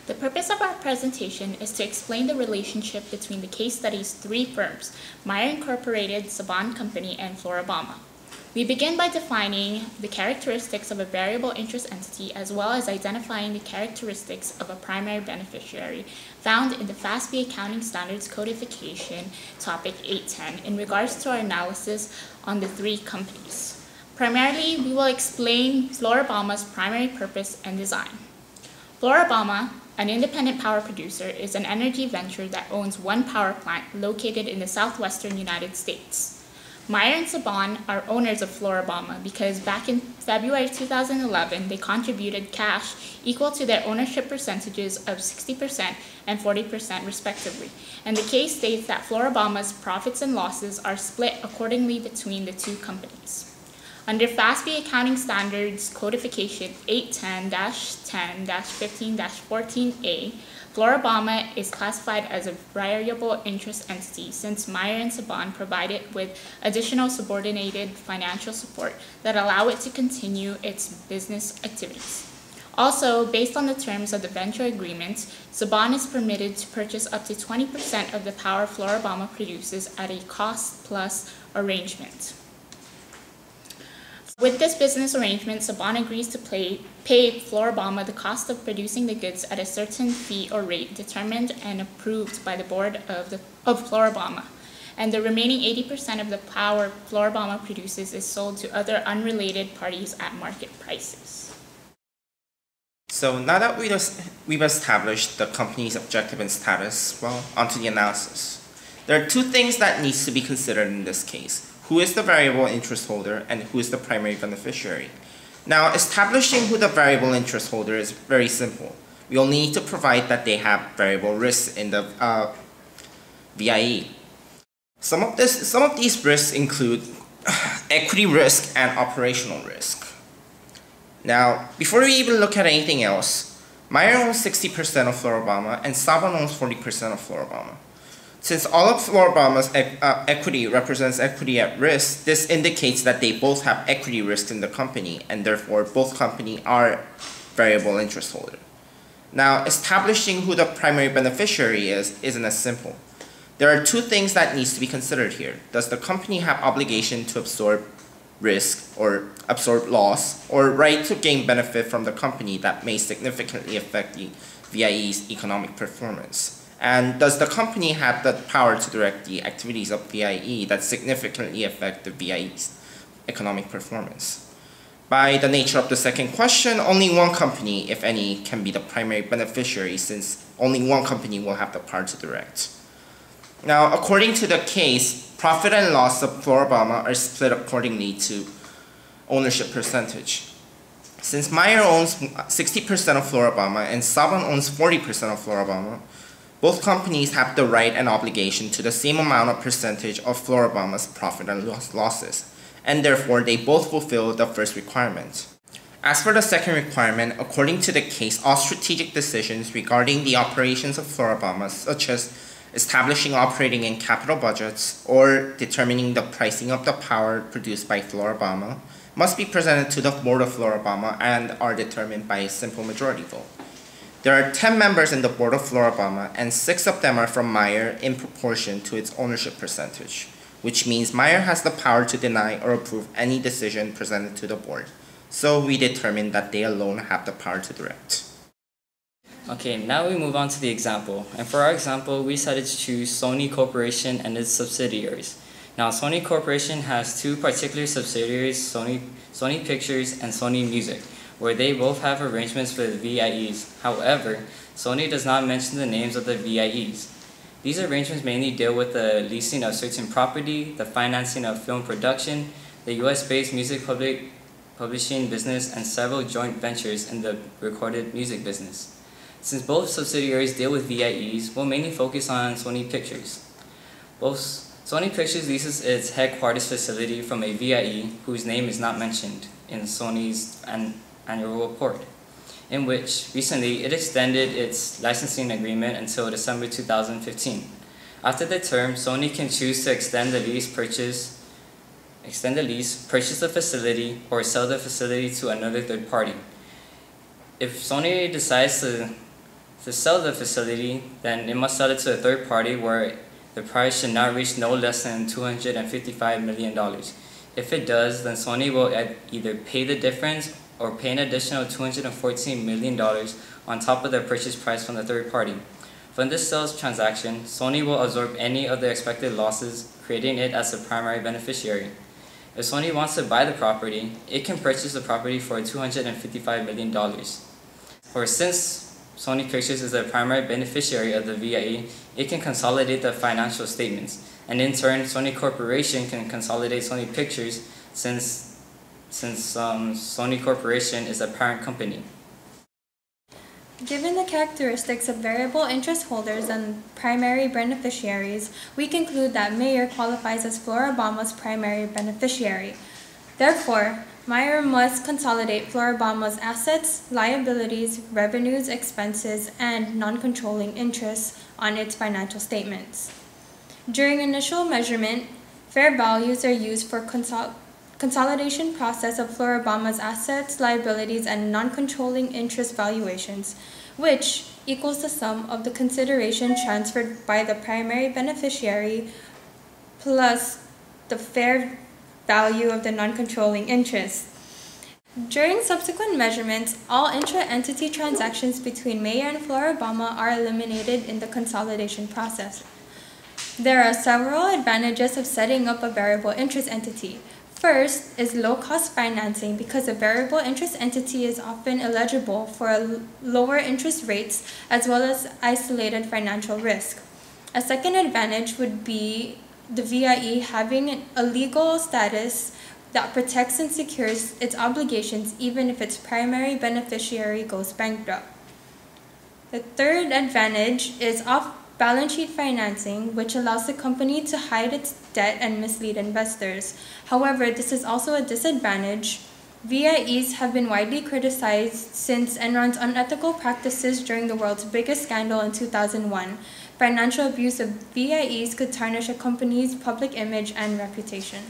The purpose of our presentation is to explain the relationship between the case study's three firms, Meyer Incorporated, Saban Company, and Floribama. We begin by defining the characteristics of a variable interest entity as well as identifying the characteristics of a primary beneficiary found in the FASB Accounting Standards Codification, Topic 810, in regards to our analysis on the three companies. Primarily, we will explain Floribama's primary purpose and design. Floribama, an independent power producer, is an energy venture that owns one power plant located in the southwestern United States. Meyer and Saban are owners of Floribama because back in February 2011, they contributed cash equal to their ownership percentages of 60% and 40% respectively, and the case states that Floribama's profits and losses are split accordingly between the two companies. Under FASB Accounting Standards Codification 810-10-15-14A, Floribama is classified as a variable interest entity since Meyer and Saban provide it with additional subordinated financial support that allow it to continue its business activities. Also, based on the terms of the venture agreement, Saban is permitted to purchase up to 20% of the power Floribama produces at a cost-plus arrangement. With this business arrangement, Saban agrees to pay Floribama the cost of producing the goods at a certain fee or rate determined and approved by the board of Floribama, and the remaining 80% of the power Floribama produces is sold to other unrelated parties at market prices. So now that we've established the company's objective and status, well, onto the analysis. There are two things that needs to be considered in this case. Who is the variable interest holder and who is the primary beneficiary? Now, establishing who the variable interest holder is very simple. We only need to provide that they have variable risks in the VIE. Some of these risks include equity risk and operational risk. Now, before we even look at anything else, Meyer owns 60% of Floribama and Saban owns 40% of Floribama. Since all of Floribama's equity represents equity at risk, this indicates that they both have equity risk in the company, and therefore both companies are variable interest holder. Now, establishing who the primary beneficiary isn't as simple. There are two things that needs to be considered here. Does the company have obligation to absorb risk or absorb loss, or right to gain benefit from the company that may significantly affect the VIE's economic performance? And does the company have the power to direct the activities of VIE that significantly affect the VIE's economic performance? By the nature of the second question, only one company, if any, can be the primary beneficiary since only one company will have the power to direct. Now, according to the case, profit and loss of Floribama are split accordingly to ownership percentage. Since Meyer owns 60% of Floribama and Saban owns 40% of Floribama, both companies have the right and obligation to the same amount of percentage of Floribama's profit and losses, and therefore they both fulfill the first requirement. As for the second requirement, according to the case, all strategic decisions regarding the operations of Floribama, such as establishing operating and capital budgets or determining the pricing of the power produced by Floribama, must be presented to the board of Floribama and are determined by a simple majority vote. There are 10 members in the board of Floribama, and 6 of them are from Meyer in proportion to its ownership percentage, which means Meyer has the power to deny or approve any decision presented to the board. So we determine that they alone have the power to direct. Okay, now we move on to the example. And for our example, we decided to choose Sony Corporation and its subsidiaries. Now, Sony Corporation has two particular subsidiaries, Sony Pictures and Sony Music, where they both have arrangements with VIEs. However, Sony does not mention the names of the VIEs. These arrangements mainly deal with the leasing of certain property, the financing of film production, the US-based music publishing business, and several joint ventures in the recorded music business. Since both subsidiaries deal with VIEs, we'll mainly focus on Sony Pictures. Sony Pictures leases its headquarters facility from a VIE whose name is not mentioned in Sony's annual report, in which recently it extended its licensing agreement until December 2015. After the term, Sony can choose to extend the lease, purchase the facility, or sell the facility to another third party. If Sony decides to To sell the facility, then it must sell it to a third party where the price should not reach no less than $255 million. If it does, then Sony will either pay the difference or pay an additional $214 million on top of the purchase price from the third party. From this sales transaction, Sony will absorb any of the expected losses, creating it as the primary beneficiary. If Sony wants to buy the property, it can purchase the property for $255 million. Or since Sony Pictures is the primary beneficiary of the VIE, it can consolidate the financial statements, and in turn, Sony Corporation can consolidate Sony Pictures since Sony Corporation is a parent company. Given the characteristics of variable interest holders and primary beneficiaries, we conclude that Meyer qualifies as Floribama's primary beneficiary. Therefore, Meyer must consolidate Floribama's assets, liabilities, revenues, expenses, and non-controlling interests on its financial statements. During initial measurement, fair values are used for consolidation process of Floribama's assets, liabilities, and non-controlling interest valuations, which equals the sum of the consideration transferred by the primary beneficiary plus the fair value of the non-controlling interest. During subsequent measurements, all intra-entity transactions between Meyer and Floribama are eliminated in the consolidation process. There are several advantages of setting up a variable interest entity. First is low-cost financing because a variable interest entity is often eligible for lower interest rates as well as isolated financial risk. A second advantage would be the VIE having a legal status that protects and secures its obligations even if its primary beneficiary goes bankrupt. The third advantage is off-balance sheet financing, which allows the company to hide its debt and mislead investors. However, this is also a disadvantage. VIEs have been widely criticized since Enron's unethical practices during the world's biggest scandal in 2001. Financial abuse of VIEs could tarnish a company's public image and reputation.